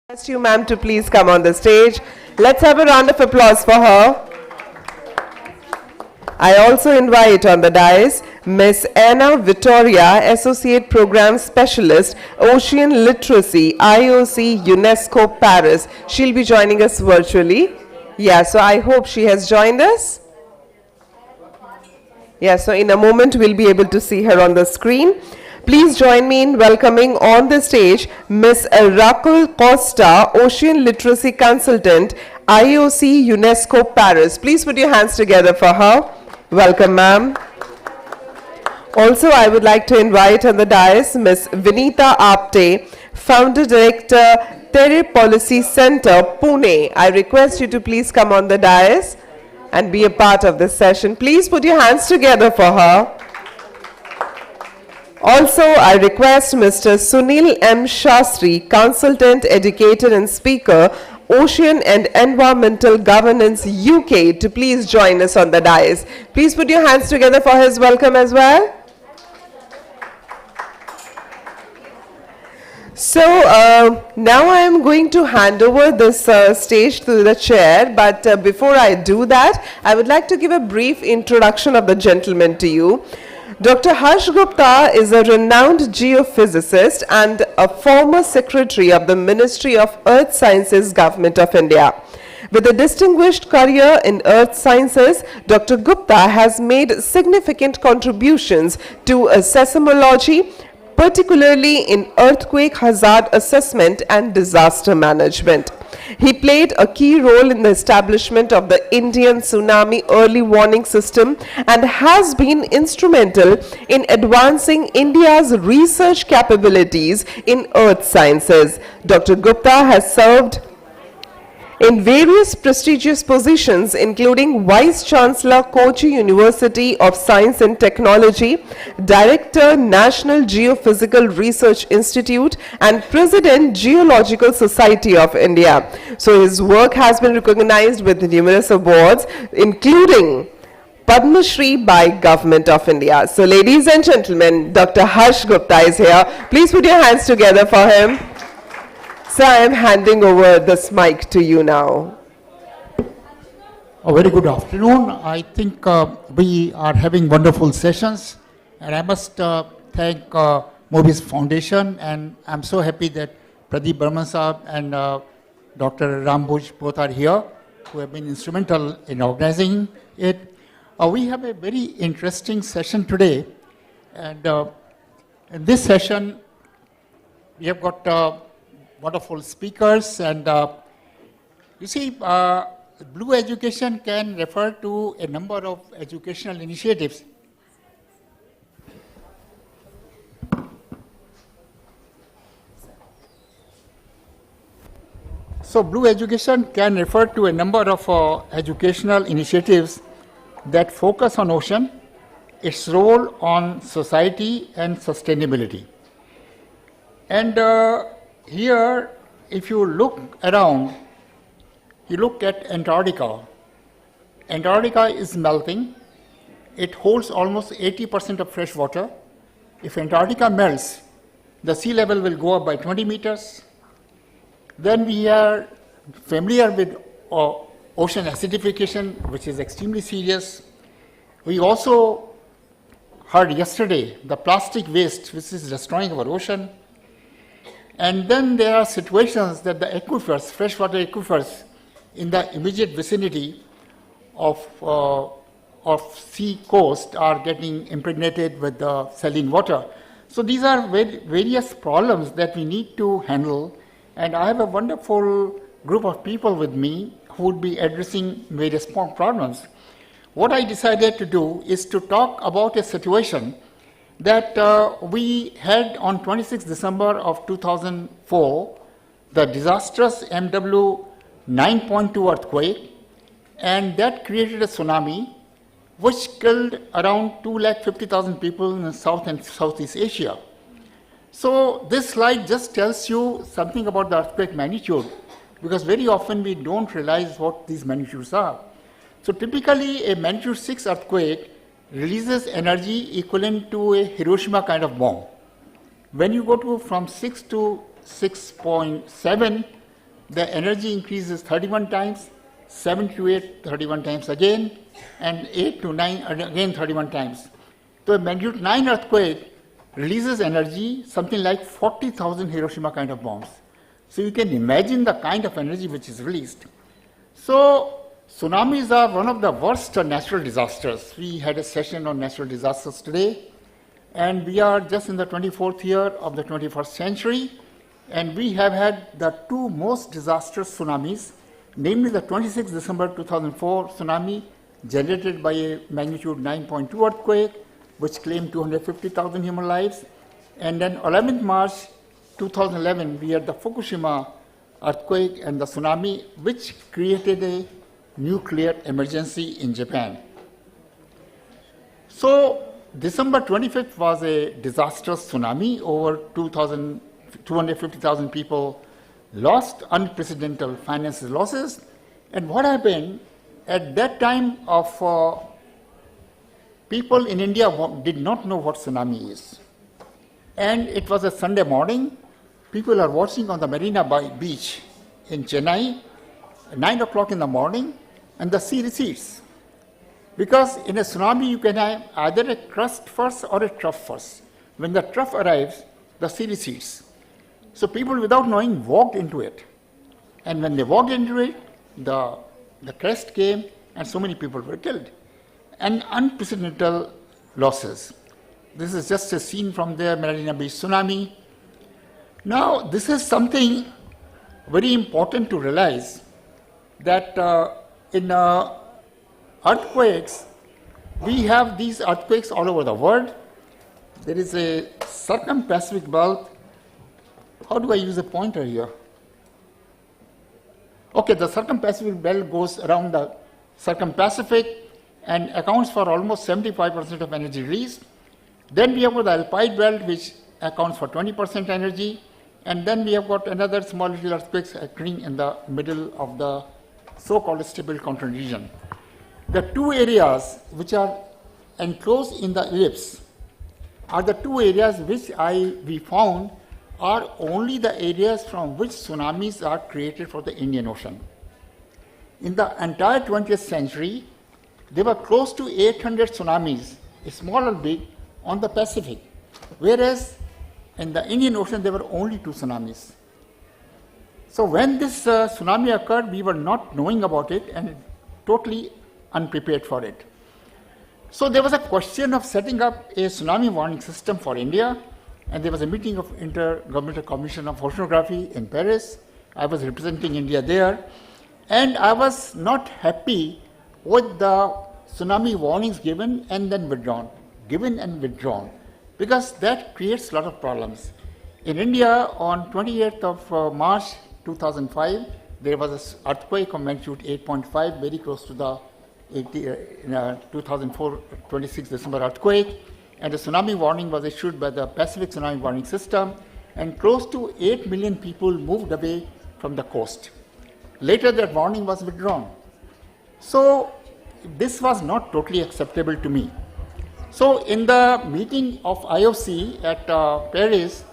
Request you, ma'am, to please come on the stage. Let's have a round of applause for her. I also invite on the dais Miss Anna Vittoria, Associate Program Specialist, Ocean Literacy, IOC, UNESCO, Paris. She'll be joining us virtually. Yeah, so I hope she has joined us. Yeah, so in a moment we'll be able to see her on the screen. Please join me in welcoming on the stage Ms. Raquel Costa, Ocean Literacy Consultant, IOC, UNESCO, Paris. Please put your hands together for her. Welcome, ma'am. Also, I would like to invite on the dais Ms. Vinita Apte, Founder Director, Terre Policy Center, Pune. I request you to please come on the dais and be a part of this session. Please put your hands together for her. Also, I request Mr. Sunil M. Shastri, Consultant, Educator and Speaker, Ocean and Environmental Governance UK, to please join us on the dais. Please put your hands together for his welcome as well. So now I am going to hand over this stage to the chair, but before I do that, I would like to give a brief introduction of the gentleman to you. Dr. Harsh Gupta is a renowned geophysicist and a former secretary of the Ministry of Earth Sciences, Government of India. With a distinguished career in earth sciences, Dr. Gupta has made significant contributions to seismology, particularly in earthquake hazard assessment and disaster management. He played a key role in the establishment of the Indian Tsunami early warning system and has been instrumental in advancing India's research capabilities in earth sciences. Dr. Gupta has served in various prestigious positions, including Vice Chancellor, Kochi University of Science and Technology, Director, National Geophysical Research Institute, and President, Geological Society of India. So his work has been recognized with numerous awards, including Padma Shri by Government of India. So ladies and gentlemen, Dr. Harsh Gupta is here. Please put your hands together for him. So I am handing over this mic to you now. A very good afternoon. I think we are having wonderful sessions, and I must thank Mobius Foundation, and I'm so happy that Pradeep Burman Saab and Dr. Rambuj both are here, who have been instrumental in organizing it. We have a very interesting session today, and in this session we have got wonderful speakers, and you see, Blue education can refer to a number of educational initiatives. So Blue education can refer to a number of educational initiatives that focus on ocean, its role on society and sustainability. And here, if you look around, you look at Antarctica. Antarctica is melting. It holds almost 80% of fresh water. If Antarctica melts, the sea level will go up by 20 meters. Then we are familiar with ocean acidification, which is extremely serious. We also heard yesterday the plastic waste, which is destroying our ocean. And then there are situations that the aquifers, freshwater aquifers, in the immediate vicinity of sea coast are getting impregnated with the saline water. So these are various problems that we need to handle. And I have a wonderful group of people with me who would be addressing various problems. What I decided to do is to talk about a situation that we had on 26 December of 2004, the disastrous MW 9.2 earthquake, and that created a tsunami which killed around 250,000 people in South and Southeast Asia. So this slide just tells you something about the earthquake magnitude, because very often we don't realize what these magnitudes are. So typically a magnitude 6 earthquake releases energy equivalent to a Hiroshima kind of bomb. When you go to from 6 to 6.7, the energy increases 31 times, 7 to 8, 31 times again, and 8 to 9, again 31 times. So a magnitude 9 earthquake releases energy, something like 40,000 Hiroshima kind of bombs. So you can imagine the kind of energy which is released. So tsunamis are one of the worst natural disasters. We had a session on natural disasters today, and we are just in the 24th year of the 21st century, and we have had the two most disastrous tsunamis, namely the 26th December 2004 tsunami generated by a magnitude 9.2 earthquake, which claimed 250,000 human lives, and then 11th March 2011, we had the Fukushima earthquake and the tsunami, which created a nuclear emergency in Japan. So December 25th was a disastrous tsunami. Over 250,000 people lost, unprecedented financial losses. And what happened at that time of people in India did not know what tsunami is. And it was a Sunday morning. People are watching on the Marina Beach in Chennai, 9 o'clock in the morning, and the sea recedes. Because in a tsunami, you can have either a crust first or a trough first. When the trough arrives, the sea recedes. So people, without knowing, walked into it. And when they walked into it, the crest came, and so many people were killed. And unprecedented losses. This is just a scene from the Marina Beach tsunami. Now, this is something very important to realize, that in earthquakes, we have these earthquakes all over the world. There is a circum-Pacific belt. How do I use a pointer here? Okay, the circum-Pacific belt goes around the circum-Pacific and accounts for almost 75% of energy released. Then we have got the alpine belt, which accounts for 20% energy. And then we have got another small little earthquakes occurring in the middle of the so-called stable continental region. The two areas which are enclosed in the ellipse are the two areas which we found are only the areas from which tsunamis are created for the Indian Ocean. In the entire 20th century, there were close to 800 tsunamis, small or big, on the Pacific, whereas in the Indian Ocean there were only 2 tsunamis. So when this tsunami occurred, we were not knowing about it and totally unprepared for it. So there was a question of setting up a tsunami warning system for India, and there was a meeting of Intergovernmental Commission of Oceanography in Paris. I was representing India there, and I was not happy with the tsunami warnings given and then withdrawn, because that creates a lot of problems. In India, on 28th of March 2005, there was an earthquake of magnitude 8.5, very close to the 2004 26 December earthquake, and a tsunami warning was issued by the Pacific Tsunami Warning System, and close to 8 million people moved away from the coast. Later, that warning was withdrawn. So this was not totally acceptable to me. So in the meeting of IOC at Paris,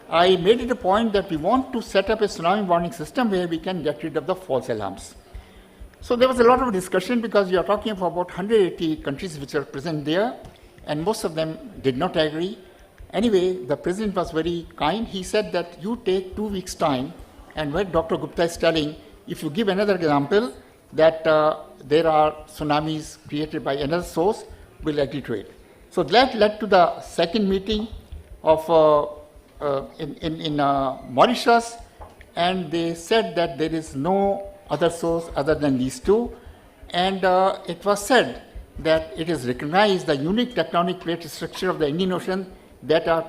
I made it a point that we want to set up a tsunami warning system where we can get rid of the false alarms. So there was a lot of discussion, because we are talking of about 180 countries which are present there, and most of them did not agree. Anyway, the president was very kind. He said that you take 2 weeks' time, and when Dr. Gupta is telling, if you give another example that there are tsunamis created by another source, we'll agree to it. So that led to the second meeting of in Mauritius, and they said that there is no other source other than these 2, and it was said that it is recognized the unique tectonic plate structure of the Indian Ocean, that are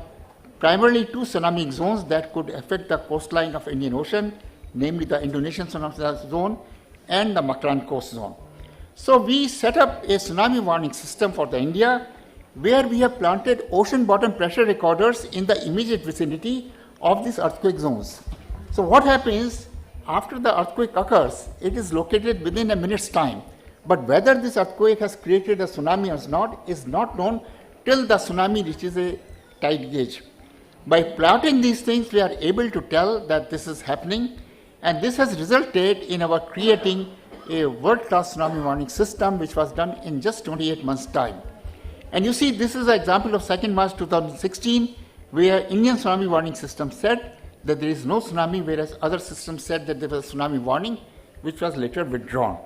primarily 2 tsunami zones that could affect the coastline of Indian Ocean, namely the Indonesian tsunami zone and the Makran coast zone. So we set up a tsunami warning system for the India, where we have planted ocean bottom pressure recorders in the immediate vicinity of these earthquake zones. So what happens after the earthquake occurs, it is located within a minute's time. But whether this earthquake has created a tsunami or not is not known till the tsunami reaches a tide gauge. By plotting these things, we are able to tell that this is happening, And this has resulted in our creating a world-class tsunami warning system, which was done in just 28 months' time. And you see, this is an example of 2nd March 2016, where Indian tsunami warning system said that there is no tsunami, whereas other systems said that there was a tsunami warning, which was later withdrawn.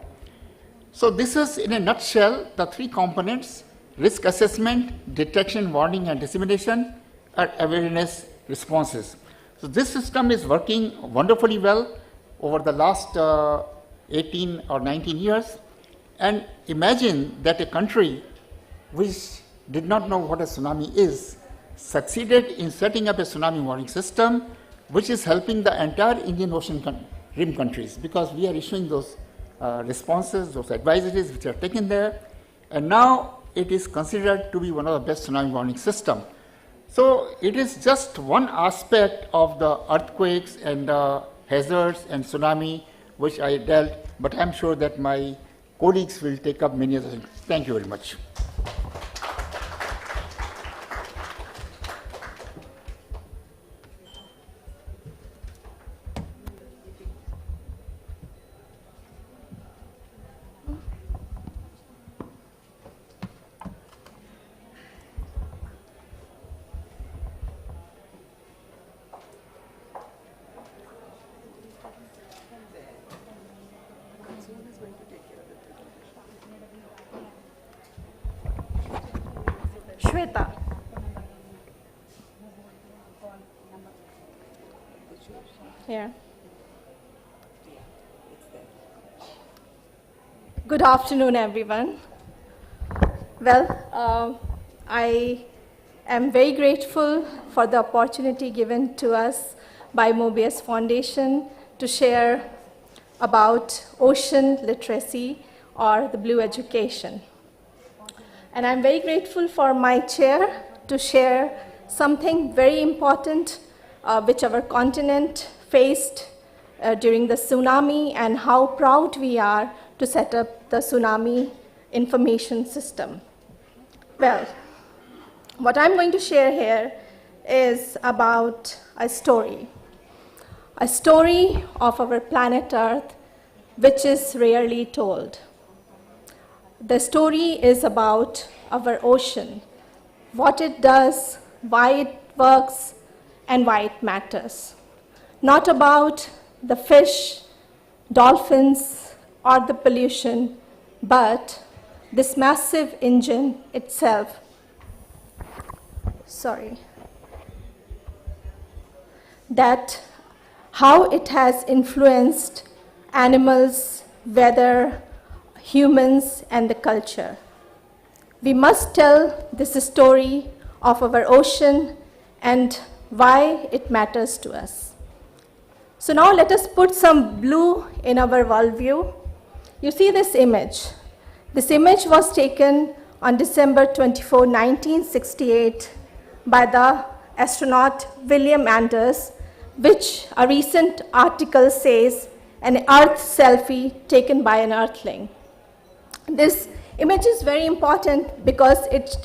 So this is, in a nutshell, the three components: risk assessment, detection, warning, and dissemination, are awareness responses. So this system is working wonderfully well over the last 18 or 19 years. And imagine that a country which did not know what a tsunami is succeeded in setting up a tsunami warning system, which is helping the entire Indian Ocean rim countries, because we are issuing those responses, those advisories which are taken there, and now it is considered to be one of the best tsunami warning system. So it is just one aspect of the earthquakes and hazards and tsunami which I dealt, but I'm sure that my colleagues will take up many other things. Thank you very much. Shweta. Here. Good afternoon, everyone. Well, I am very grateful for the opportunity given to us by Mobius Foundation to share about ocean literacy or the blue education. And I'm very grateful for my chair to share something very important which our continent faced during the tsunami, and how proud we are to set up the tsunami information system. Well, what I'm going to share here is about a story of our planet Earth, which is rarely told. The story is about our ocean, what it does, why it works, and why it matters. Not about the fish, dolphins, or the pollution, but this massive engine itself. That how it has influenced animals, weather, humans, and the culture. We must tell this story of our ocean and why it matters to us. So now let us put some blue in our worldview. You see this image. This image was taken on December 24, 1968 by the astronaut William Anders, which a recent article says an Earth selfie taken by an Earthling. This image is very important because it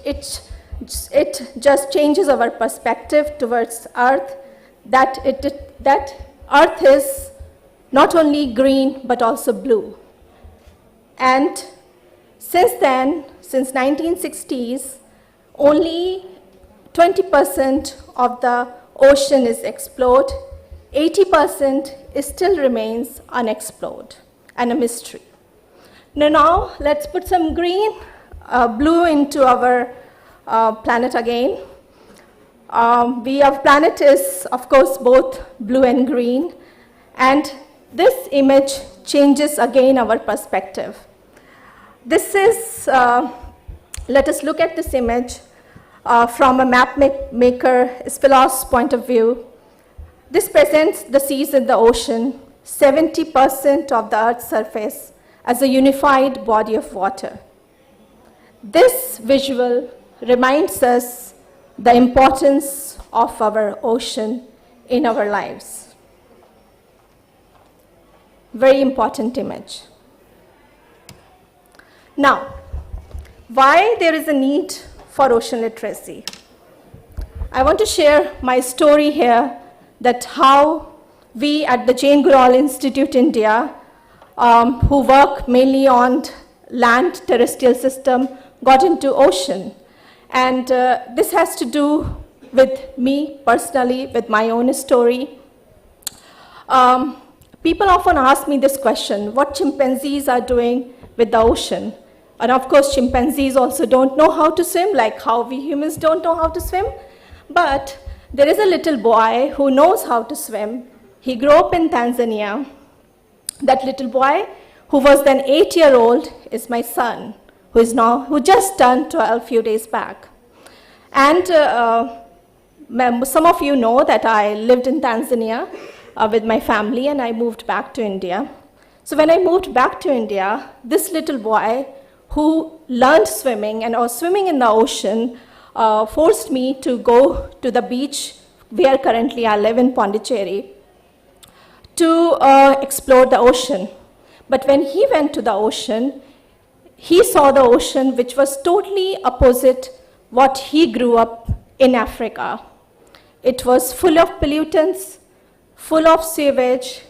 just changes our perspective towards Earth, that Earth is not only green but also blue. And since then, since 1960s, only 20% of the ocean is explored, 80% still remains unexplored and a mystery. Now let's put some blue into our planet again. Our planet is, of course, both blue and green, and this image changes again our perspective. This is, let us look at this image from a map maker Spilow's point of view. This presents the seas and the ocean, 70% of the Earth's surface, as a unified body of water. This visual reminds us the importance of our ocean in our lives. Very important image. Now, why there is a need for ocean literacy? I want to share my story here, that how we at the Jane Goodall Institute India, who work mainly on land terrestrial system, got into ocean. And this has to do with me personally, with my own story. People often ask me this question, what chimpanzees are doing with the ocean? And of course, chimpanzees also don't know how to swim, like how we humans don't know how to swim. But there is a little boy who knows how to swim. He grew up in Tanzania. That little boy, who was then 8-year-old, is my son, who just turned 12 a few days back. And some of you know that I lived in Tanzania with my family, and I moved back to India. So when I moved back to India, this little boy who learned swimming and was swimming in the ocean forced me to go to the beach where currently I live in Pondicherry to explore the ocean. But when he went to the ocean, he saw the ocean which was totally opposite what he grew up in Africa. It was full of pollutants, full of sewage,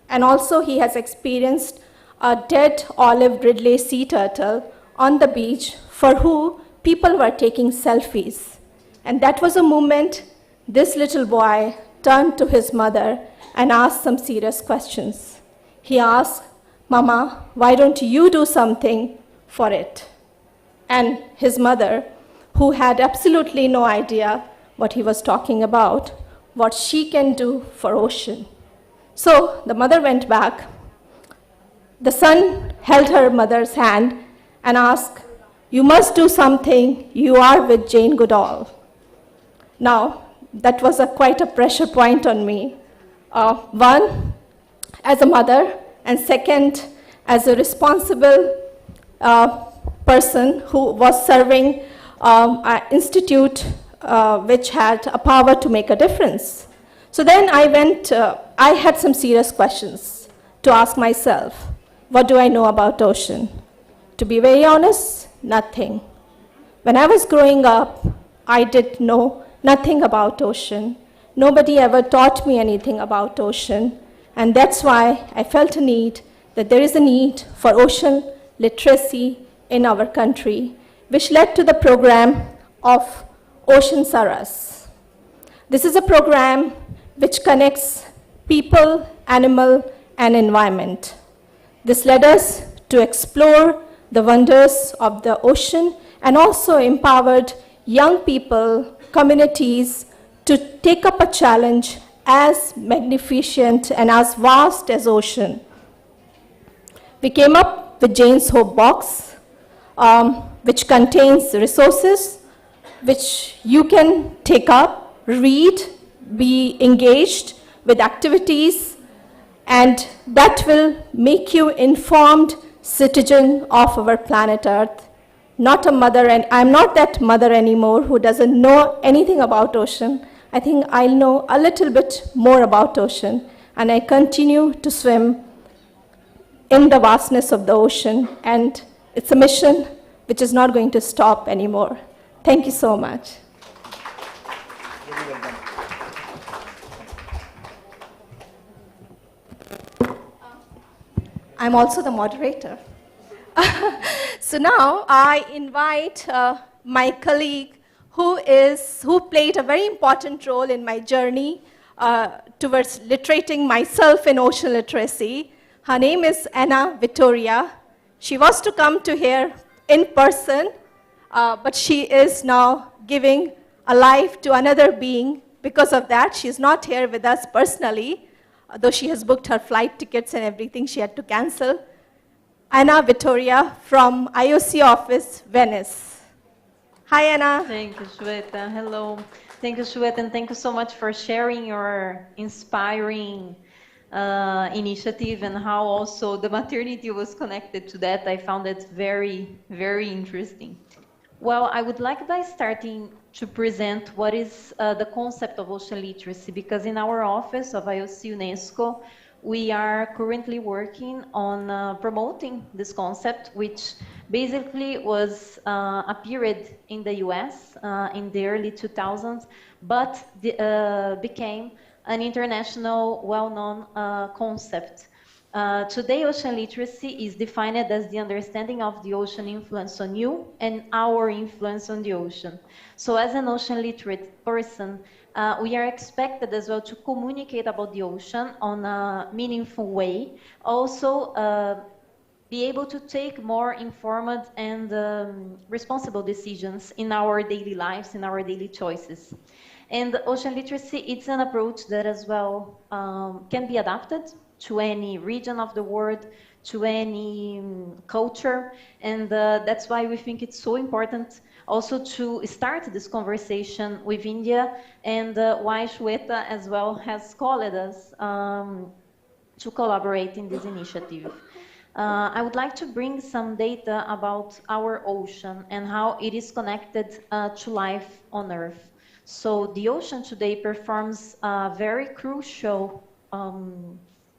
and also he has experienced a dead olive Ridley sea turtle on the beach for whom people were taking selfies. And that was a moment this little boy turned to his mother and asked some serious questions. He asked, "Mama, why don't you do something for it?" And his mother, who had absolutely no idea what he was talking about, what she can do for ocean. So the mother went back. The son held her mother's hand and asked, "You must do something. You are with Jane Goodall." Now, that was quite a pressure point on me. One, as a mother, and second, as a responsible person who was serving an institute which had a power to make a difference. So then I had some serious questions to ask myself. What do I know about ocean? To be very honest, nothing. When I was growing up, I did know nothing about ocean. Nobody ever taught me anything about ocean. And that's why I felt a need, that there is a need for ocean literacy in our country, which led to the program of Ocean Saras. This is a program which connects people, animal, and environment. This led us to explore the wonders of the ocean and also empowered young people, communities, to take up a challenge as magnificent and as vast as ocean. We came up with Jane's Hope Box, which contains resources which you can take up, read, be engaged with activities, and that will make you informed citizen of our planet Earth. Not a mother, and I'm not that mother anymore who doesn't know anything about ocean. I think I know a little bit more about ocean, and I continue to swim in the vastness of the ocean, and it's a mission which is not going to stop anymore. Thank you so much. I'm also the moderator. So now I invite my colleague who played a very important role in my journey towards literating myself in ocean literacy. Her name is Anna Vittoria. She was to come to here in person, but she is now giving a life to another being. Because of that, she's not here with us personally, though she has booked her flight tickets and everything she had to cancel. Anna Vittoria from IOC office, Venice. Hi, Anna. Thank you, Shweta. Hello. Thank you, Shweta, and thank you so much for sharing your inspiring initiative and how also the maternity was connected to that. I found it very, very interesting. Well, I would like by starting to present what is the concept of ocean literacy, because in our office of IOC UNESCO, we are currently working on promoting this concept, which basically was appeared in the US in the early 2000s, but became an international well-known concept. Today, ocean literacy is defined as the understanding of the ocean influence on you and our influence on the ocean. So as an ocean literate person, we are expected as well to communicate about the ocean on a meaningful way. Also, be able to take more informed and responsible decisions in our daily lives, in our daily choices. And ocean literacy, it's an approach that as well can be adapted to any region of the world, to any culture. And that's why we think it's so important also to start this conversation with India, and why Shweta as well has called us to collaborate in this initiative. I would like to bring some data about our ocean and how it is connected to life on Earth. So the ocean today performs a very crucial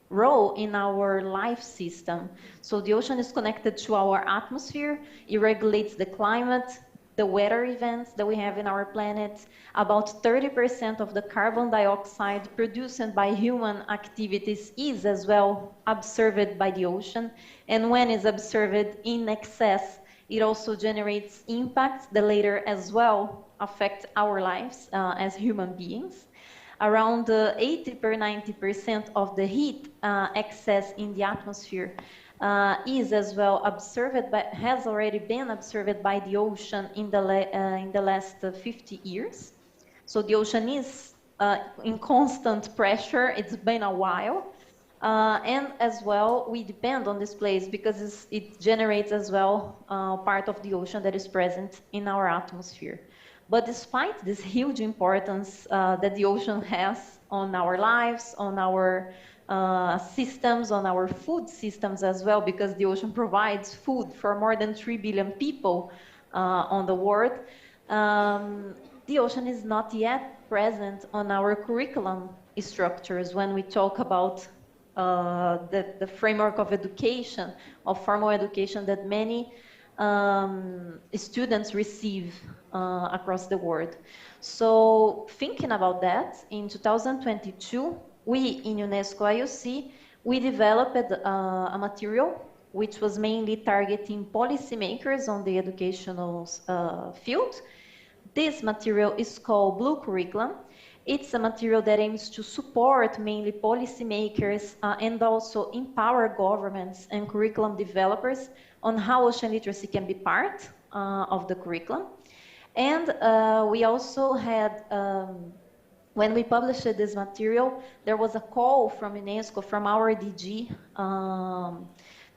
role in our life system. So the ocean is connected to our atmosphere. It regulates the climate, the weather events that we have in our planet. About 30% of the carbon dioxide produced by human activities is as well observed by the ocean. And when it's observed in excess, it also generates impacts that later as well affect our lives as human beings. Around 80% of the heat excess in the atmosphere is as well observed, but has already been observed by the ocean in the last 50 years. So the ocean is in constant pressure. It's been a while. And as well, we depend on this place because it generates as well part of the ocean that is present in our atmosphere. But despite this huge importance that the ocean has on our lives, on our systems, on our food systems as well, because the ocean provides food for more than 3 billion people on the world, the ocean is not yet present on our curriculum structures when we talk about the framework of education, of formal education that many students receive across the world. So thinking about that, in 2022, we in UNESCO IOC, we developed a material which was mainly targeting policymakers on the educational field. This material is called Blue Curriculum. It's a material that aims to support mainly policymakers and also empower governments and curriculum developers on how ocean literacy can be part of the curriculum. And we also had, when we published this material, there was a call from UNESCO, from our DG,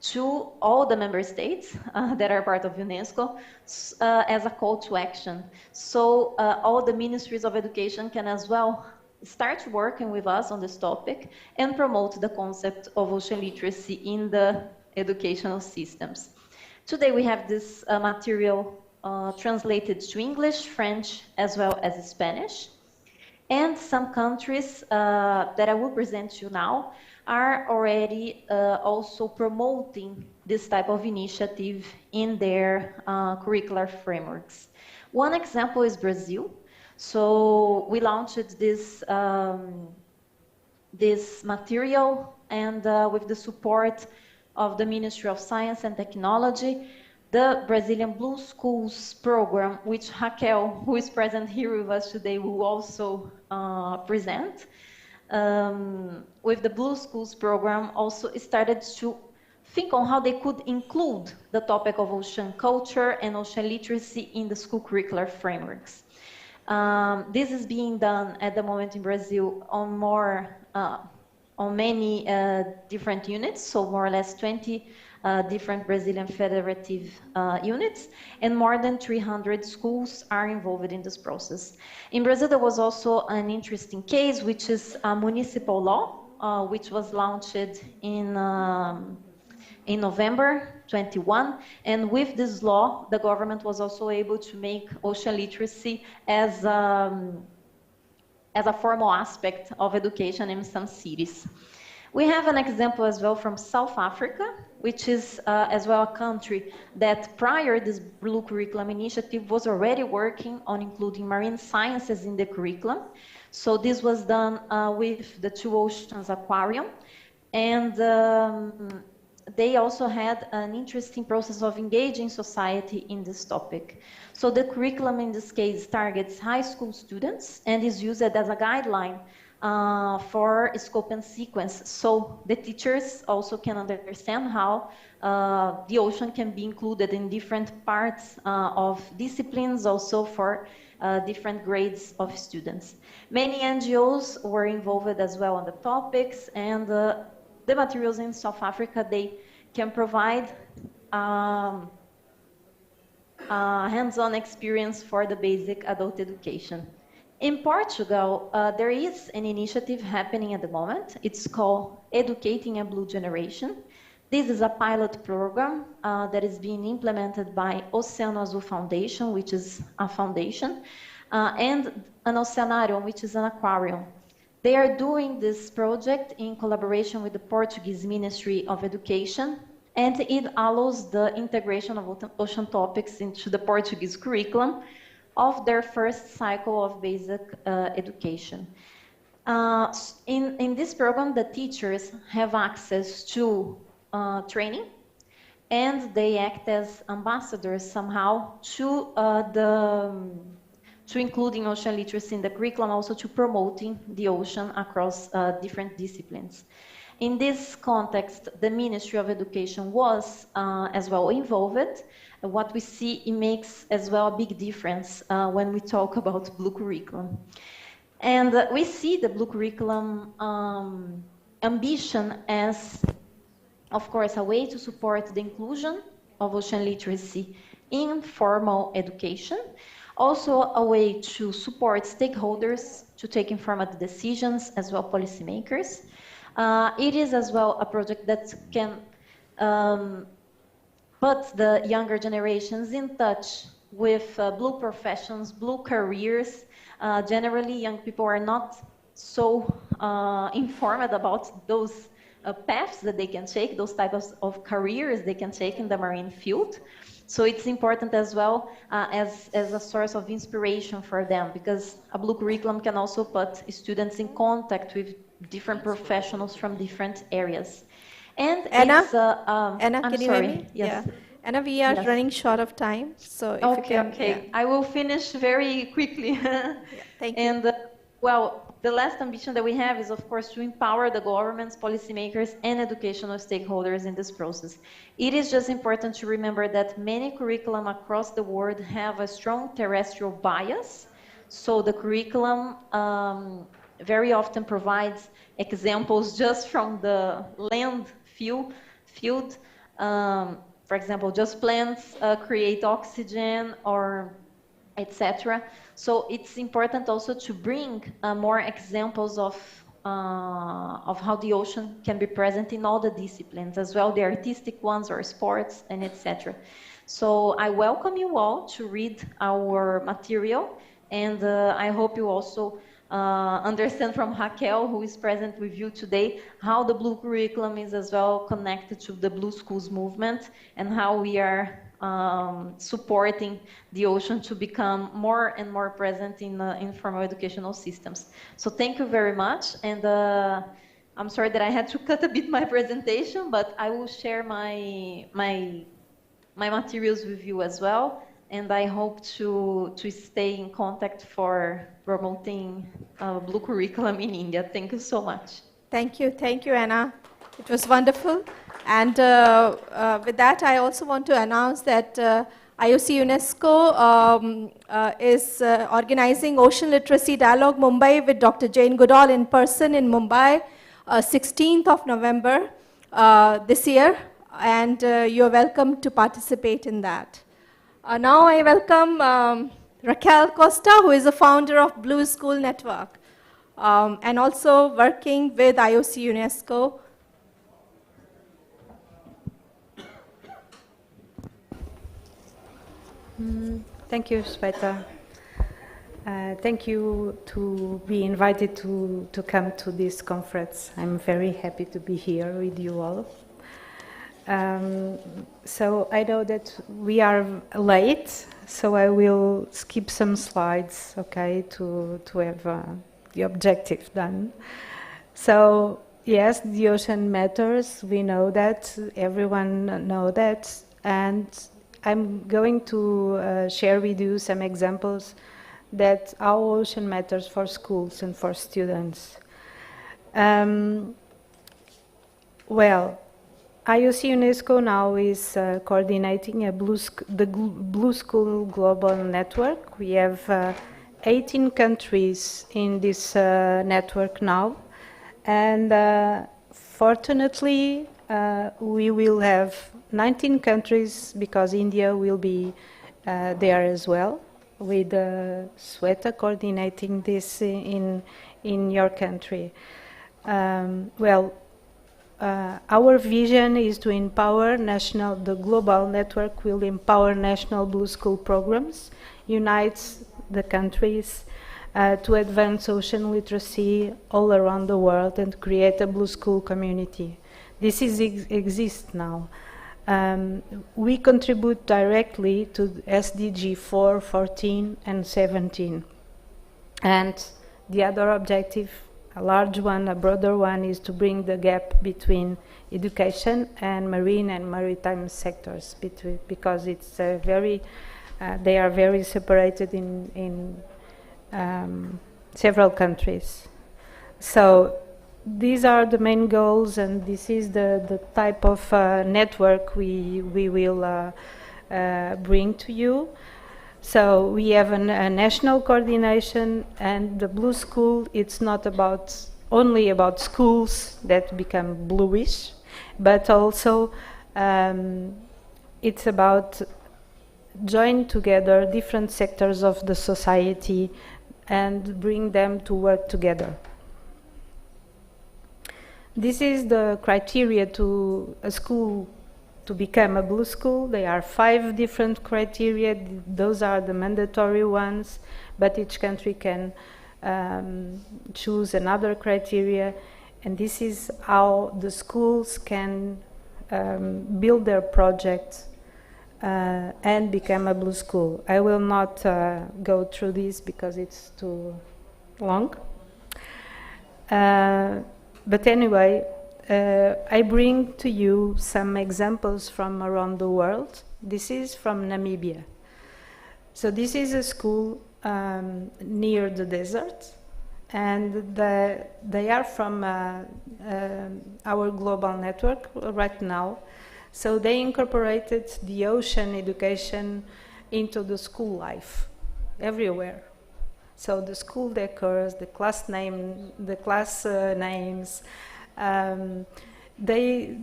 to all the member states that are part of UNESCO as a call to action. So all the ministries of education can as well start working with us on this topic and promote the concept of ocean literacy in the educational systems. Today we have this material translated to English, French, as well as Spanish. And some countries that I will present to you now are already also promoting this type of initiative in their curricular frameworks. One example is Brazil. So we launched this, this material, and with the support of the Ministry of Science and Technology, the Brazilian Blue Schools program, which Raquel, who is present here with us today, will also present. With the Blue Schools program, also started to think on how they could include the topic of ocean culture and ocean literacy in the school curricular frameworks. This is being done at the moment in Brazil on on many different units, so more or less 20 different Brazilian federative units, and more than 300 schools are involved in this process. In Brazil, there was also an interesting case, which is a municipal law, which was launched in November 21, and with this law, the government was also able to make ocean literacy as a formal aspect of education in some cities. We have an example as well from South Africa, which is as well a country that prior this Blue Curriculum initiative was already working on including marine sciences in the curriculum. So this was done with the Two Oceans Aquarium, and they also had an interesting process of engaging society in this topic. So the curriculum in this case targets high school students and is used as a guideline for scope and sequence. So the teachers also can understand how the ocean can be included in different parts of disciplines, also for different grades of students. Many NGOs were involved as well on the topics, and the materials in South Africa, they can provide hands-on experience for the basic adult education. In Portugal, there is an initiative happening at the moment. It's called Educating a Blue Generation. This is a pilot program that is being implemented by Oceano Azul Foundation, which is a foundation, and an Oceanarium, which is an aquarium. They are doing this project in collaboration with the Portuguese Ministry of Education, and it allows the integration of ocean topics into the Portuguese curriculum of their first cycle of basic education. In this program, the teachers have access to training, and they act as ambassadors somehow to including ocean literacy in the curriculum, also to promoting the ocean across different disciplines. In this context, the Ministry of Education was as well involved. What we see, it makes as well a big difference when we talk about Blue Curriculum. And we see the Blue Curriculum ambition as, of course, a way to support the inclusion of ocean literacy in formal education, also a way to support stakeholders to take informed decisions, as well policymakers. It is as well a project that can put the younger generations in touch with blue professions, blue careers. Generally, young people are not so informed about those paths that they can take, those types of careers they can take in the marine field. So it's important as well as a source of inspiration for them, because a blue curriculum can also put students in contact with different professionals from different areas. And Anna, it's, Anna, I'm can you sorry. hear me? Yes. Yeah. Anna, we are Yes. running short of time, so if you can, Okay. yeah. I will finish very quickly. Thank you. And well, the last ambition that we have is, of course, to empower the governments, policymakers, and educational stakeholders in this process. It is just important to remember that many curriculum across the world have a strong terrestrial bias. So the curriculum very often provides examples just from the land field. For example, just plants create oxygen, or etc. So it's important also to bring more examples of how the ocean can be present in all the disciplines, as well the artistic ones or sports, and etc. So I welcome you all to read our material, and I hope you also understand from Raquel, who is present with you today, how the Blue Curriculum is as well connected to the Blue Schools movement, and how we are supporting the ocean to become more and more present in informal educational systems. So thank you very much, and I'm sorry that I had to cut a bit my presentation, but I will share my materials with you as well, and I hope to stay in contact for promoting Blue Curriculum in India. Thank you so much. Thank you, Anna. It was wonderful. And with that, I also want to announce that IOC UNESCO is organizing Ocean Literacy Dialogue Mumbai with Dr. Jane Goodall in person in Mumbai, 16th of November this year, and you're welcome to participate in that. Now I welcome Raquel Costa, who is the founder of Blue School Network, and also working with IOC UNESCO. Thank you, Shweta. Thank you to be invited to come to this conference. I'm very happy to be here with you all. So I know that we are late, so I will skip some slides, okay, to have the objective done. So yes, the ocean matters. We know that. Everyone know that. And I'm going to share with you some examples that how ocean matters for schools and for students. Well, IOC UNESCO now is coordinating the Blue School Global Network. We have 18 countries in this network now, and fortunately we will have 19 countries because India will be there as well, with Sweta coordinating this in your country. Our vision is to empower the global network will empower national Blue School programs, unites the countries to advance ocean literacy all around the world and create a Blue School community. This exists now. We contribute directly to SDG 4, 14 and 17. And the other objective, a large one, a broader one, is to bring the gap between education and marine and maritime sectors, because it's they are very separated in several countries. So these are the main goals, and this is the type of network we will bring to you. So we have a national coordination, and the Blue School, it's not only about schools that become bluish, but also it's about join together different sectors of the society and bring them to work together. This is the criteria to a school to become a Blue School. There are 5 different criteria. Those are the mandatory ones, but each country can choose another criteria, and this is how the schools can build their project and become a Blue School. I will not go through this because it's too long. But anyway, I bring to you some examples from around the world. This is from Namibia. So this is a school near the desert, and they are from our global network right now. So they incorporated the ocean education into the school life everywhere. So the school decors, the class names, they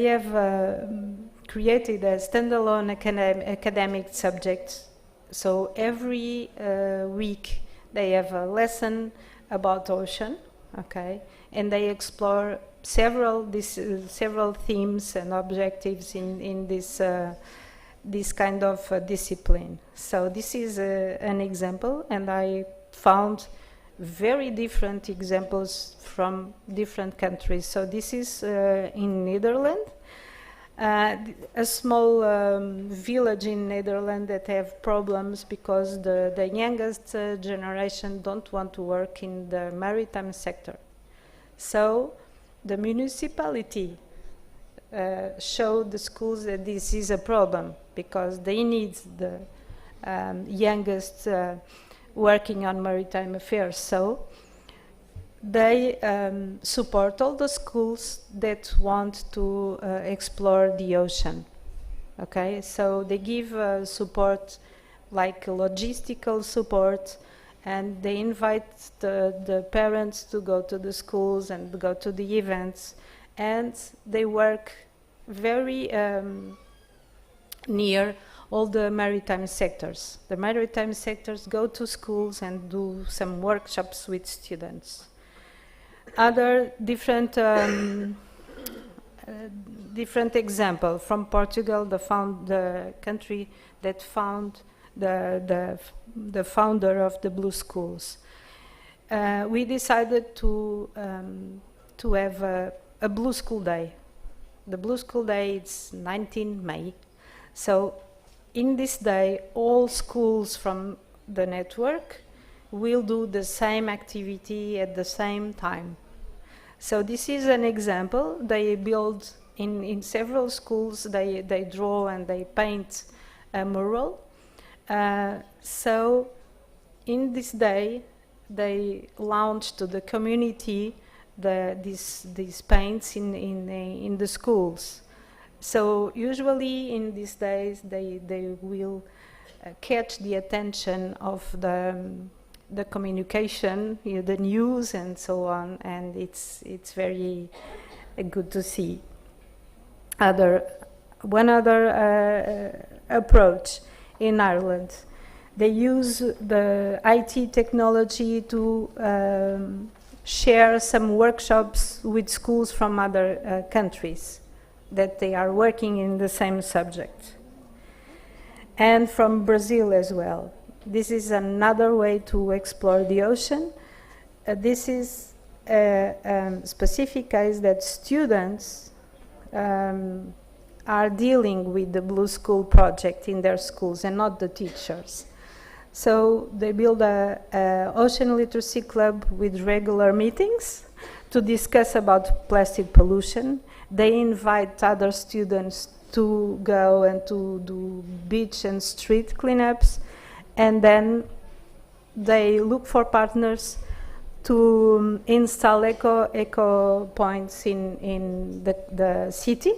have created a standalone academic subject. So every week they have a lesson about ocean, okay, and they explore several themes and objectives in this kind of discipline. So this is an example, and I found very different examples from different countries. So this is in Netherlands, a small village in Netherlands that have problems because the youngest generation don't want to work in the maritime sector. So the municipality showed the schools that this is a problem because they need the youngest working on maritime affairs. So they support all the schools that want to explore the ocean. Okay, so they give support, like logistical support, and they invite the parents to go to the schools and go to the events, and they work very near all the maritime sectors. The maritime sectors go to schools and do some workshops with students. Other different different example from Portugal, the country that found the founder of the Blue Schools. We decided to have a Blue School Day. The Blue School Day is 19 May. So in this day, all schools from the network will do the same activity at the same time. So this is an example. They build in several schools, they draw and they paint a mural. So in this day, they launch to the community these paints in the schools. So usually in these days they will catch the attention of the communication, the news and so on, and it's very good to see. One other approach in Ireland, they use the IT technology to share some workshops with schools from other countries that they are working in the same subject. And from Brazil as well. This is another way to explore the ocean. This is a specific case that students are dealing with the Blue School project in their schools and not the teachers. So they build a ocean literacy club with regular meetings to discuss about plastic pollution. They invite other students to go and to do beach and street cleanups, and then they look for partners to install eco points in the city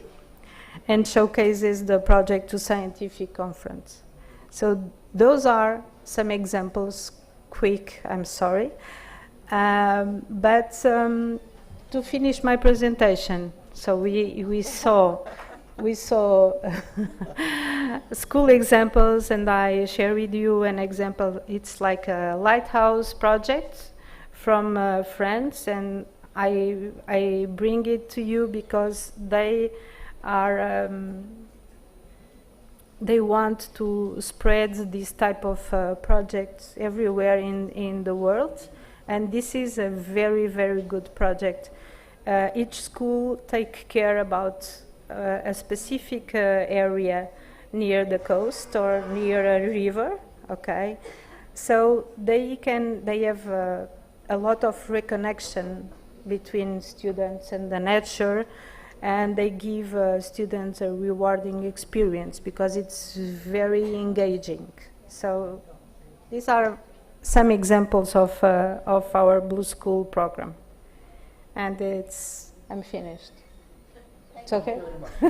and showcases the project to scientific conference. So those are some examples, quick, I'm sorry. But to finish my presentation, so we saw school examples, and I share with you an example. It's like a Lighthouse project from France, and I bring it to you because they are they want to spread this type of projects everywhere in the world, and this is a very, very good project. Each school take care about a specific area near the coast or near a river, okay? So they have a lot of reconnection between students and the nature, and they give students a rewarding experience because it's very engaging. So these are some examples of our Blue School program. And I'm finished. It's okay?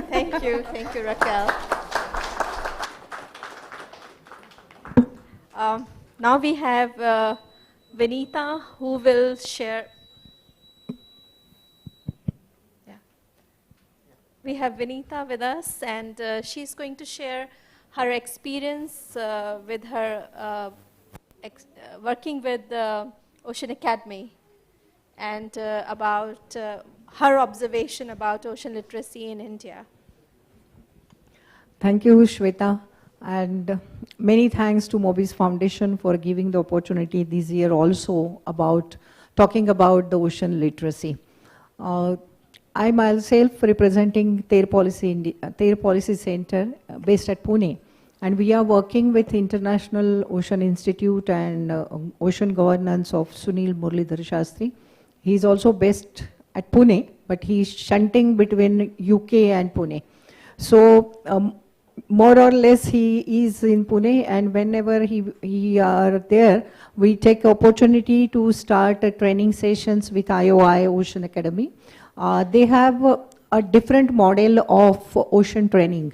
Thank you, Raquel. Now we have Vinita, who will share. Yeah. We have Vinita with us, and she's going to share her experience with her working with the Ocean Academy, and about her observation about ocean literacy in India. Thank you, Shweta, and many thanks to Mobius Foundation for giving the opportunity this year also about talking about the ocean literacy. I myself representing Ter Policy Center based at Pune, and we are working with International Ocean Institute and Ocean Governance of Sunil Muralidhar Shastri. He is also based at Pune, but he is shunting between UK and Pune. So more or less he is in Pune, and whenever he are there, we take opportunity to start training sessions with IOI Ocean Academy. They have a different model of ocean training.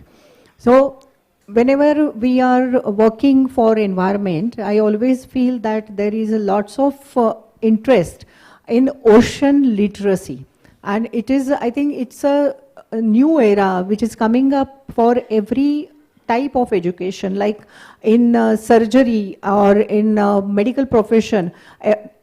So whenever we are working for environment, I always feel that there is lots of interest in ocean literacy, and it is, I think it's a new era which is coming up for every type of education, like in surgery or in medical profession.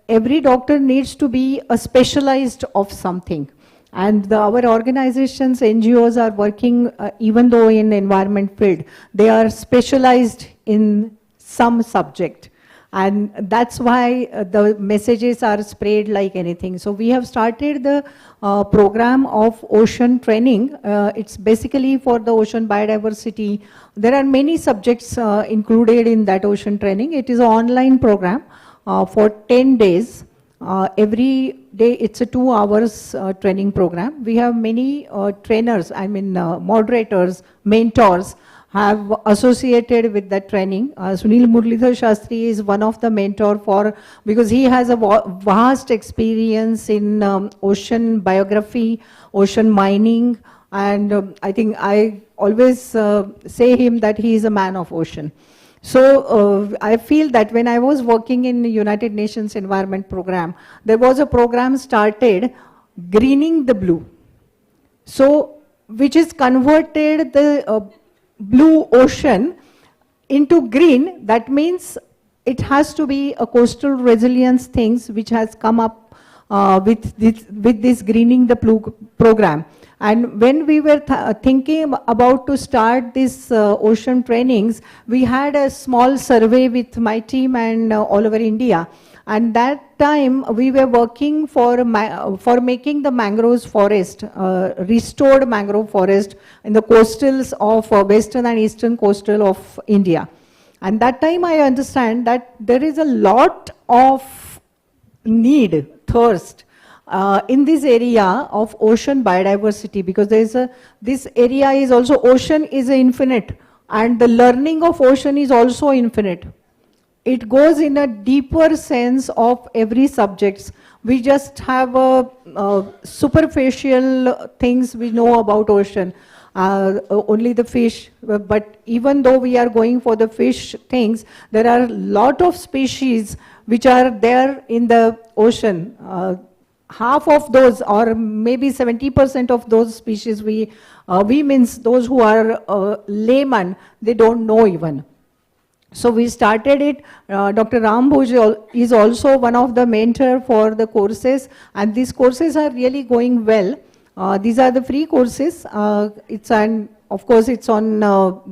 Every doctor needs to be a specialized of something, and our organizations, NGOs are working, even though in environment field, they are specialized in some subject. And that's why the messages are spread like anything. So we have started the program of ocean training. It's basically for the ocean biodiversity. There are many subjects included in that ocean training. It is an online program for 10 days. Every day it's a 2 hours training program. We have many trainers, moderators, mentors have associated with that training. Sunil Muralidhar Shastri is one of the mentor because he has a vast experience in ocean biography, ocean mining, and I think I always say him that he is a man of ocean. So I feel that when I was working in the United Nations Environment Program, there was a program started, Greening the Blue. So, which is converted the blue ocean into green. That means it has to be a coastal resilience things which has come up with this Greening the Blue program. And when we were thinking about to start this ocean trainings, we had a small survey with my team and all over India. And that time we were working for making the mangroves forest, restored mangrove forest in the coastals of western and eastern coastal of India. And that time I understand that there is a lot of need, thirst in this area of ocean biodiversity, because there is this area is also, ocean is infinite, and the learning of ocean is also infinite. It goes in a deeper sense of every subject. We just have superficial things we know about ocean, only the fish. But even though we are going for the fish things, there are a lot of species which are there in the ocean. Half of those, or maybe 70% of those species, we means those who are layman, they don't know even. So we started it. Dr. Ram Bhuj is also one of the mentor for the courses, and these courses are really going well. These are the free courses. Of course, it's on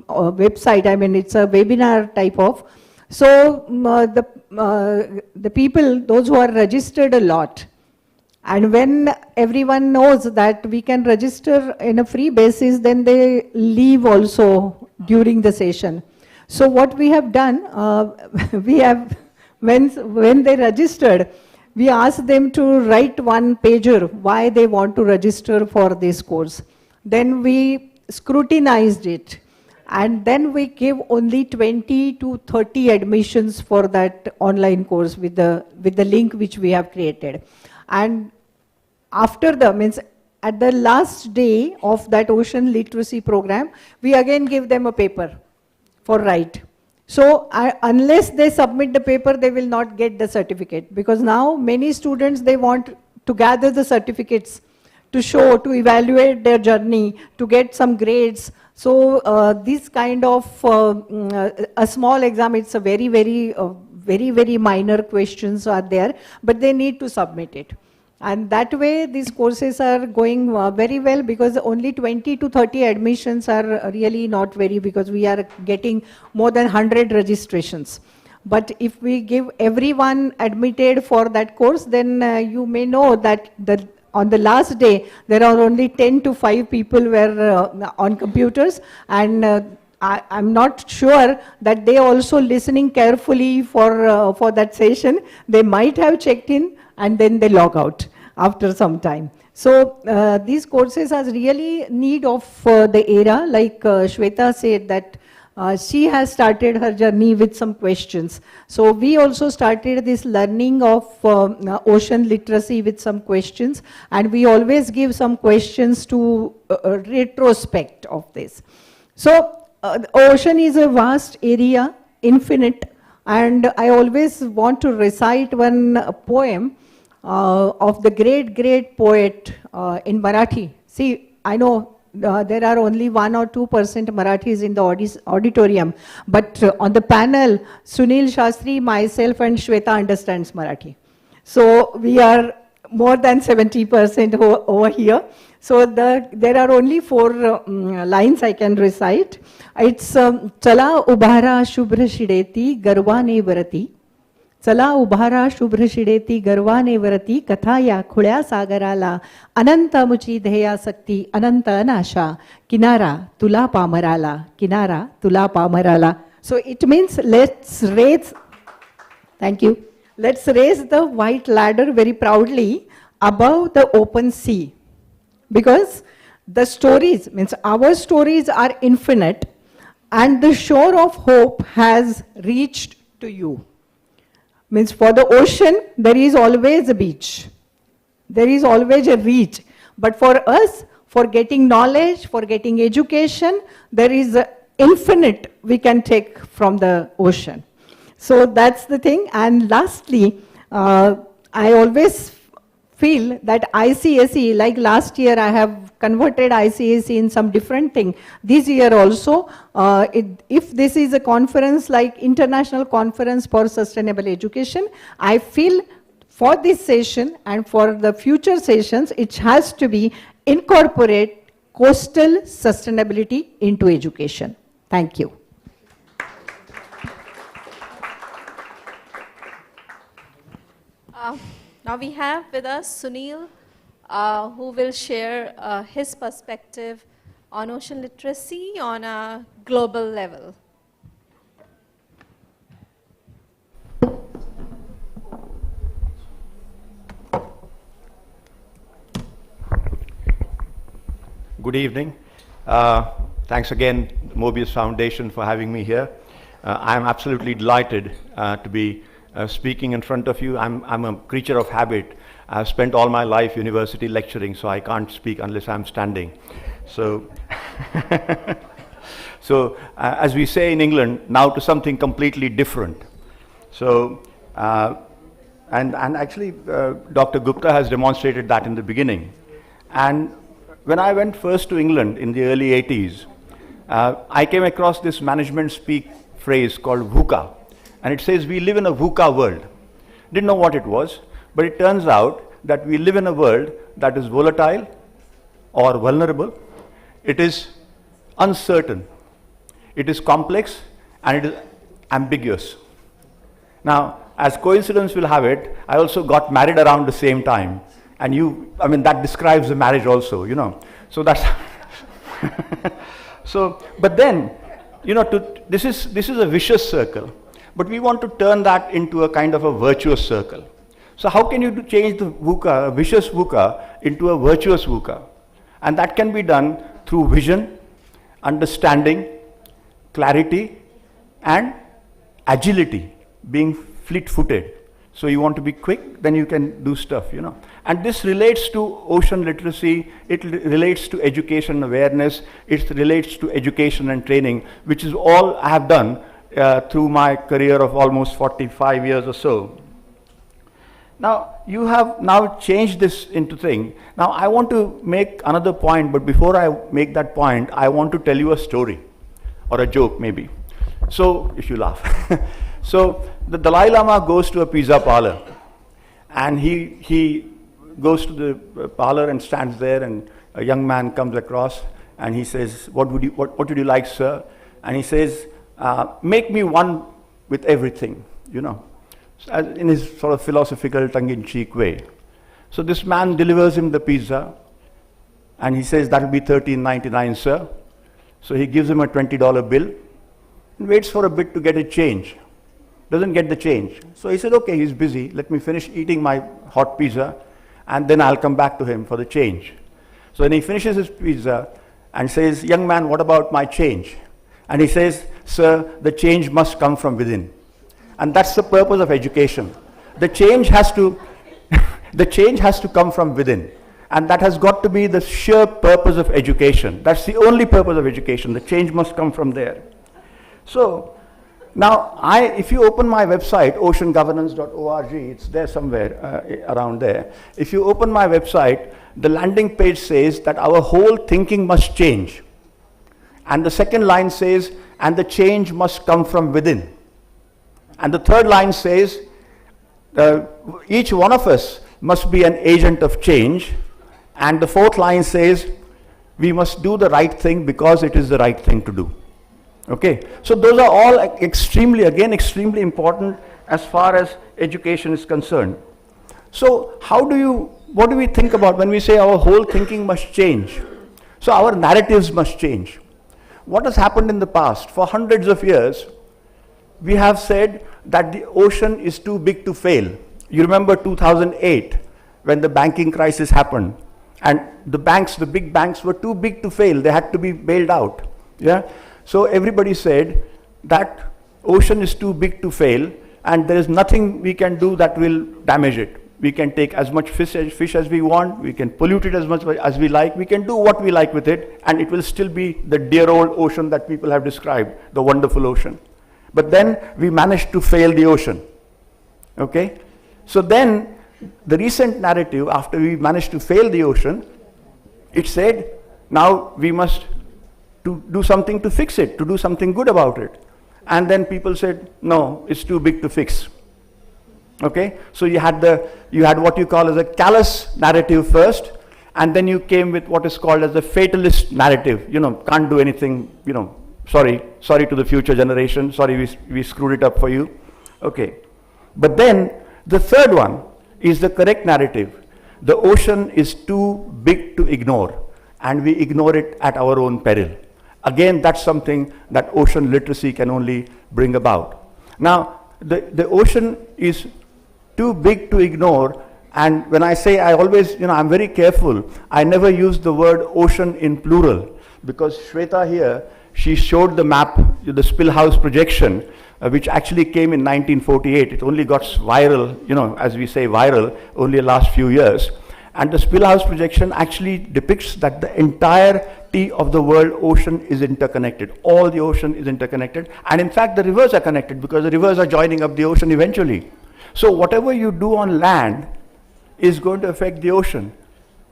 website. It's a webinar type of. So the people, those who are registered a lot, and when everyone knows that we can register in a free basis, then they leave also during the session. So what we have done, we have, when they registered, we asked them to write one pager why they want to register for this course. Then we scrutinized it, and then we gave only 20 to 30 admissions for that online course with the link which we have created. And after at the last day of that ocean literacy program, we again give them a paper for write. So unless they submit the paper, they will not get the certificate, because now many students, they want to gather the certificates to show, to evaluate their journey, to get some grades. So this kind of a small exam, it's a very minor questions are there, but they need to submit it. And that way, these courses are going very well, because only 20 to 30 admissions are really not very, because we are getting more than 100 registrations. But if we give everyone admitted for that course, then you may know that on the last day, there are only 10 to 5 people were on computers, and I'm not sure that they also listening carefully for that session. They might have checked in and then they log out after some time. So these courses are really need of the era. Like Shweta said that she has started her journey with some questions. So we also started this learning of ocean literacy with some questions, and we always give some questions to retrospect of this. So ocean is a vast area, infinite, and I always want to recite one poem of the great poet in Marathi. See, I know there are only 1 or 2% Marathis in the auditorium, but on the panel, Sunil Shastri, myself and Shweta understands Marathi. So we are more than 70% over here. So there are only 4 lines I can recite. It's Chala ubhara shubhra shideti garvane varati. चला उभारा शुभ्र शिडेती गर्वाने वरती कथा या खुळ्या सागराला अनंत मुची ध्येयासक्ती अनंत अनाशा किनारा तुला पामराला किनारा तुला पामराला. So it means let's raise the white ladder very proudly above the open sea, because the stories means our stories are infinite and the shore of hope has reached to you. Means for the ocean, there is always a beach. There is always a reach. But for us, for getting knowledge, for getting education, there is infinite we can take from the ocean. So that's the thing. And lastly, I always feel that ICSE, like last year I have converted ICSE in some different thing. This year also, if this is a conference like International Conference for Sustainable Education, I feel for this session and for the future sessions, it has to be incorporate coastal sustainability into education. Thank you. Now we have with us Sunil, who will share his perspective on ocean literacy on a global level. Good evening. Thanks again, Mobius Foundation, for having me here. I'm absolutely delighted to be speaking in front of you. I'm a creature of habit. I've spent all my life university lecturing, so I can't speak unless I'm standing. So, as we say in England, now to something completely different. So, and actually, Dr. Gupta has demonstrated that in the beginning. And when I went first to England in the early 80s, I came across this management speak phrase called VUCA. And it says we live in a VUCA world. Didn't know what it was, but it turns out that we live in a world that is volatile or vulnerable. It is uncertain. It is complex and it is ambiguous. Now, as coincidence will have it, I also got married around the same time. And that describes the marriage also, you know. So that's, but then, you know, this is a vicious circle. But we want to turn that into a kind of a virtuous circle. So how can you change the VUCA, a vicious VUCA, into a virtuous VUCA? And that can be done through vision, understanding, clarity, and agility, being fleet-footed. So you want to be quick, then you can do stuff, you know. And this relates to ocean literacy, it relates to education awareness, it relates to education and training, which is all I have done through my career of almost 45 years or so. Now, you have now changed this into thing. Now, I want to make another point, but before I make that point, I want to tell you a story, or a joke maybe. So, if you laugh. So, the Dalai Lama goes to a pizza parlor, and he goes to the parlor and stands there, and a young man comes across, and he says, what would you like, sir? And he says, make me one with everything, you know, in his sort of philosophical tongue-in-cheek way. So this man delivers him the pizza, and he says, that will be $13.99, sir. So he gives him a $20 bill, and waits for a bit to get a change. Doesn't get the change. So he said, okay, he's busy, let me finish eating my hot pizza, and then I'll come back to him for the change. So then he finishes his pizza, and says, young man, what about my change? And he says, sir, the change must come from within. And that's the purpose of education. The change has to, the change has to come from within. And that has got to be the sheer purpose of education. That's the only purpose of education. The change must come from there. So, now, if you open my website, oceangovernance.org, it's there somewhere around there. If you open my website, the landing page says that our whole thinking must change. And the second line says, and the change must come from within. And the third line says, each one of us must be an agent of change. And the fourth line says, we must do the right thing because it is the right thing to do. Okay, so those are all extremely important as far as education is concerned. So what do we think about when we say our whole thinking must change? So our narratives must change. What has happened in the past? For hundreds of years, we have said that the ocean is too big to fail. You remember 2008, when the banking crisis happened, and the big banks were too big to fail. They had to be bailed out. Yeah. So everybody said that ocean is too big to fail, and there is nothing we can do that will damage it. We can take as much fish as we want, we can pollute it as much as we like, we can do what we like with it, and it will still be the dear old ocean that people have described, the wonderful ocean. But then we managed to fail the ocean. Okay? So then the recent narrative, after we managed to fail the ocean, it said, now we must do something to fix it, to do something good about it. And then people said, no, it's too big to fix. Okay, so you had what you call as a callous narrative first, and then you came with what is called as the fatalist narrative. Can't do anything. Sorry to the future generation. Sorry, we screwed it up for you. Okay, but then the third one is the correct narrative. The ocean is too big to ignore, and we ignore it at our own peril. Again, that's something that ocean literacy can only bring about. Now, the ocean is too big to ignore, and when I say, I always, I'm very careful. I never use the word ocean in plural, because Shweta here, she showed the map, the Spillhouse projection, which actually came in 1948. It only got viral, as we say viral, only the last few years. And the Spillhouse projection actually depicts that the entirety of the world ocean is interconnected. All the ocean is interconnected. And in fact, the rivers are connected because the rivers are joining up the ocean eventually. So whatever you do on land is going to affect the ocean.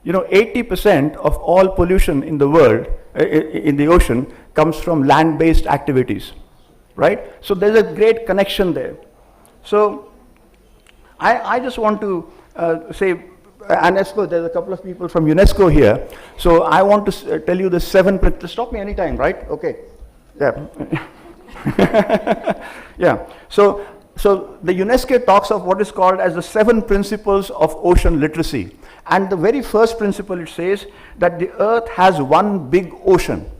80% of all pollution in the world, in the ocean, comes from land-based activities, right? So there's a great connection there. So I just want to say, UNESCO, there's a couple of people from UNESCO here. So I want to tell you the 7, stop me anytime, right? Okay, yeah. Yeah, so the UNESCO talks of what is called as the 7 principles of ocean literacy. And the very first principle, it says that the earth has one big ocean.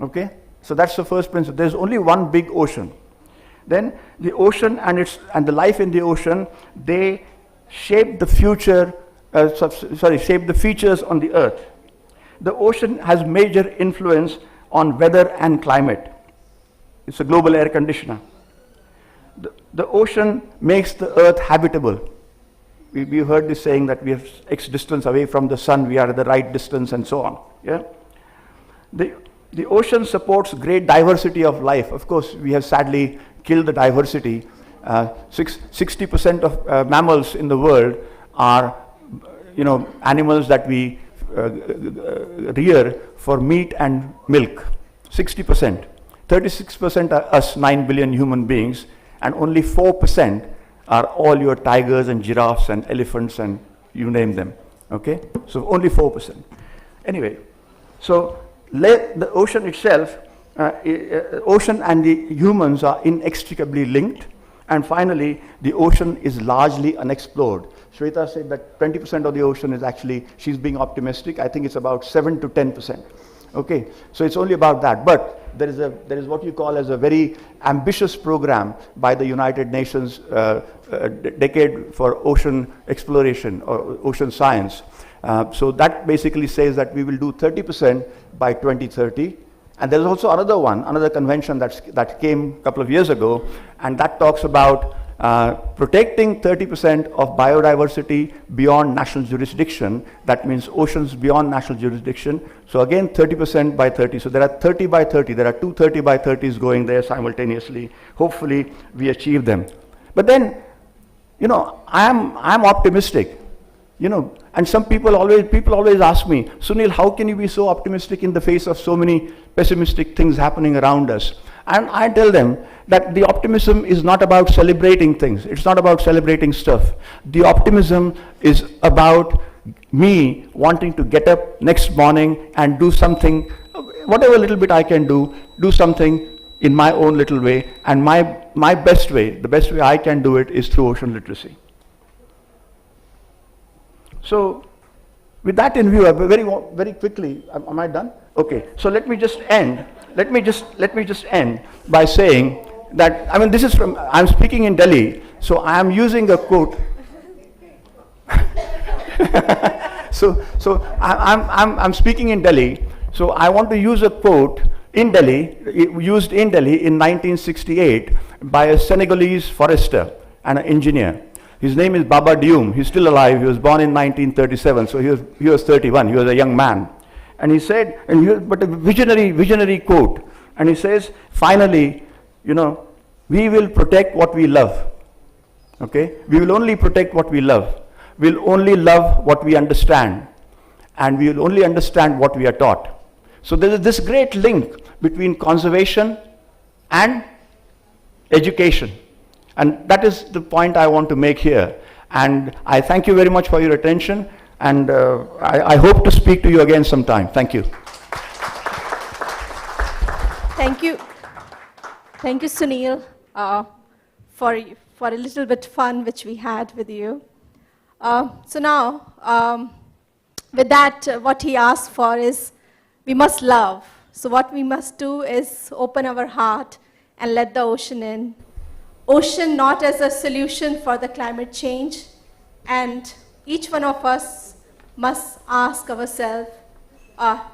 Okay? So that's the first principle. There's only one big ocean. Then the ocean and the life in the ocean, they shape the future, shape the features on the earth. The ocean has major influence on weather and climate. It's a global air conditioner. The ocean makes the earth habitable. We heard this saying that we have X distance away from the sun, we are at the right distance, and so on. Yeah? The ocean supports great diversity of life. Of course, we have sadly killed the diversity. 60% of mammals in the world are, animals that we rear for meat and milk. 60%. 36% are us, 9 billion human beings, and only 4% are all your tigers and giraffes and elephants and you name them. Okay? So only 4%. Anyway, so the ocean itself, ocean and the humans are inextricably linked. And finally, the ocean is largely unexplored. Shweta said that 20% of the ocean is actually, she's being optimistic. I think it's about 7 to 10%. Okay, so it's only about that. But there is what you call as a very ambitious program by the United Nations Decade for Ocean Exploration or Ocean Science. So that basically says that we will do 30% by 2030. And there's also another convention that came a couple of years ago, and that talks about protecting 30% of biodiversity beyond national jurisdiction. That means oceans beyond national jurisdiction. So again, 30% by 30. So there are 30 by 30. There are two 30 by 30s going there simultaneously. Hopefully, we achieve them. But then, I'm optimistic. You know, and people always ask me, Sunil, how can you be so optimistic in the face of so many pessimistic things happening around us? And I tell them that the optimism is not about celebrating things. It's not about celebrating stuff. The optimism is about me wanting to get up next morning and do something, whatever little bit I can do something in my own little way. And my best way, the best way I can do it is through ocean literacy. So, with that in view, very quickly, am I done? Okay. So let me just end. Let me just end by saying that, I mean, this is from, I'm speaking in Delhi, so I am using a quote. so I'm speaking in Delhi, so I want to use a quote used in Delhi in 1968 by a Senegalese forester and an engineer. His name is Baba Dioum. He's still alive. He was born in 1937, so he was 31. He was a young man. And he said, but a visionary quote. And he says, finally, you know, we will protect what we love. Okay? We will only protect what we love. We'll only love what we understand. And we will only understand what we are taught. So there is this great link between conservation and education. And that is the point I want to make here. And I thank you very much for your attention. And I hope to speak to you again sometime. Thank you. Thank you. Thank you, Sunil, for a little bit fun which we had with you. So now, with that, what he asked for is we must love. So what we must do is open our heart and let the ocean in. Ocean not as a solution for the climate change, and each one of us must ask ourselves,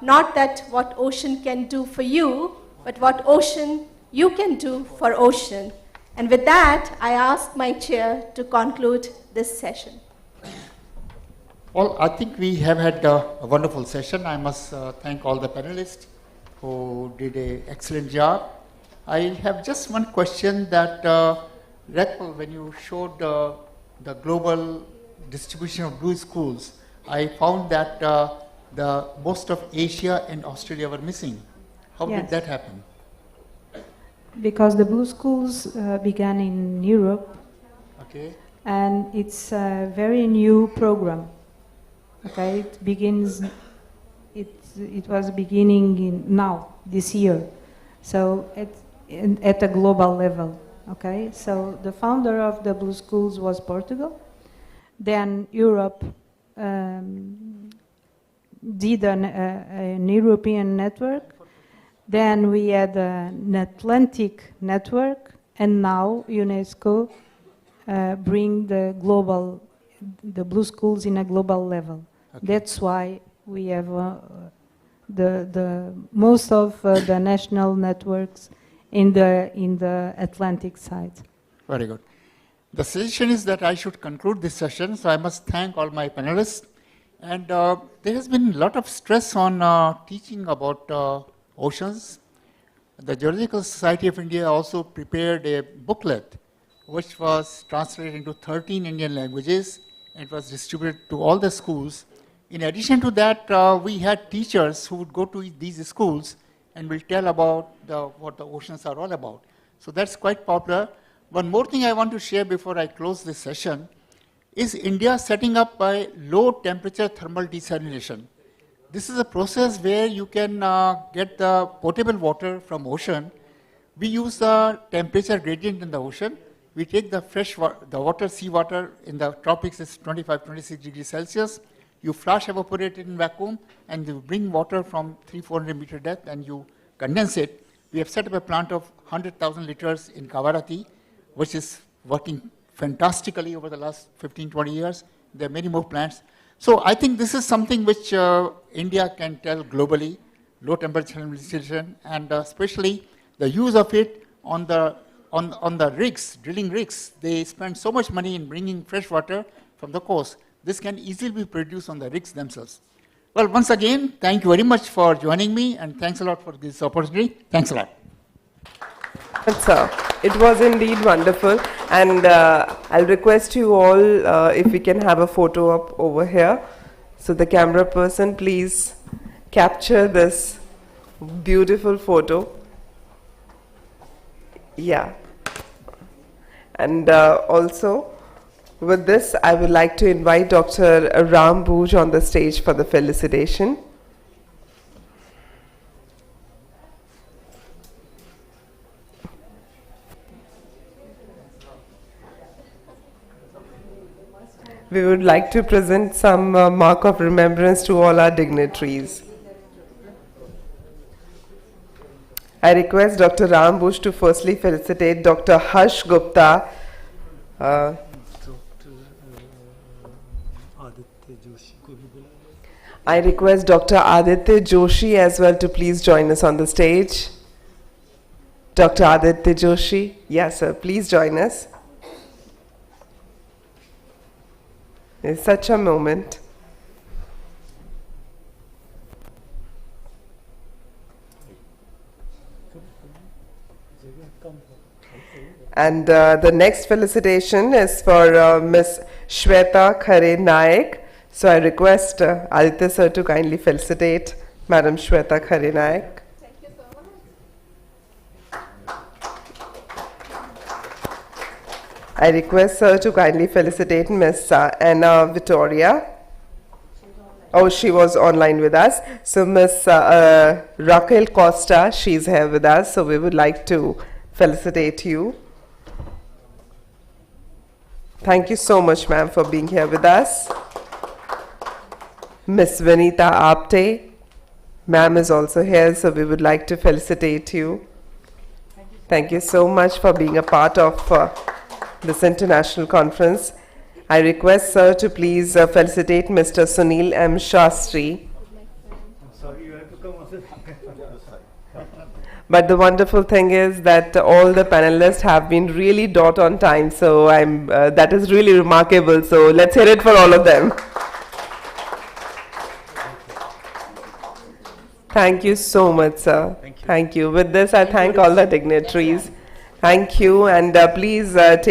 not that what ocean can do for you, but what ocean you can do for ocean. And with that, I ask my chair to conclude this session. Well, I think we have had a wonderful session. I must thank all the panelists who did an excellent job. I have just one question that, Ratpal, when you showed the global distribution of blue schools, I found that the most of Asia and Australia were missing. How did that happen? Because the blue schools began in Europe, Okay. and it's a very new program. Okay, it was beginning now, this year. So at a global level. Okay, so the founder of the blue schools was Portugal. Then Europe did an European network. Then we had an Atlantic network, and now UNESCO bring the blue schools in a global level. Okay. That's why we have the most of the national networks in the Atlantic side. Very good. The suggestion is that I should conclude this session, so I must thank all my panelists. And there has been a lot of stress on teaching about oceans. The Geological Society of India also prepared a booklet which was translated into 13 Indian languages and was distributed to all the schools. In addition to that, we had teachers who would go to these schools and will tell about what the oceans are all about. So that's quite popular. One more thing I want to share before I close this session is India setting up a low temperature thermal desalination. This is a process where you can get the potable water from ocean. We use the temperature gradient in the ocean. We take the fresh water, seawater in the tropics is 25, 26 degrees Celsius. You flash evaporate it in vacuum, and you bring water from 300-400 meter depth, and you condense it. We have set up a plant of 100,000 liters in Kavarati, which is working fantastically over the last 15-20 years. There are many more plants. So I think this is something which India can tell globally, low temperature desalination, and especially the use of it on the rigs, drilling rigs. They spend so much money in bringing fresh water from the coast. This can easily be produced on the rigs themselves. Well, once again, thank you very much for joining me, and thanks a lot for this opportunity. Thanks a lot. Thanks, sir. It was indeed wonderful, and I'll request you all if we can have a photo up over here. So the camera person, please capture this beautiful photo. Yeah. And also, with this, I would like to invite Dr. Ram Bhuj on the stage for the felicitation. We would like to present some mark of remembrance to all our dignitaries. I request Dr. Ram Bhuj to firstly felicitate Dr. Harsh Gupta. I request Dr. Aditya Joshi as well to please join us on the stage. Dr. Aditya Joshi, yes sir, please join us. It's such a moment. And the next felicitation is for Miss Shweta Khare Naik. So I request Aditya sir to kindly felicitate Madam Shweta Khare Naik. Thank you so much. I request sir to kindly felicitate Miss Anna Vittoria. Oh, she was online with us. So Miss Raquel Costa, she's here with us. So we would like to felicitate you. Thank you so much, ma'am, for being here with us. Miss Vinita Apte, ma'am is also here, so we would like to felicitate you. Thank you so much for being a part of this international conference. I request sir to please felicitate Mr. Sunil M. Shastri. But the wonderful thing is that all the panelists have been really dot on time, so that is really remarkable. So let's hear it for all of them. Thank you so much, sir. Thank you. With this, I thank all the dignitaries. Thank you, and please take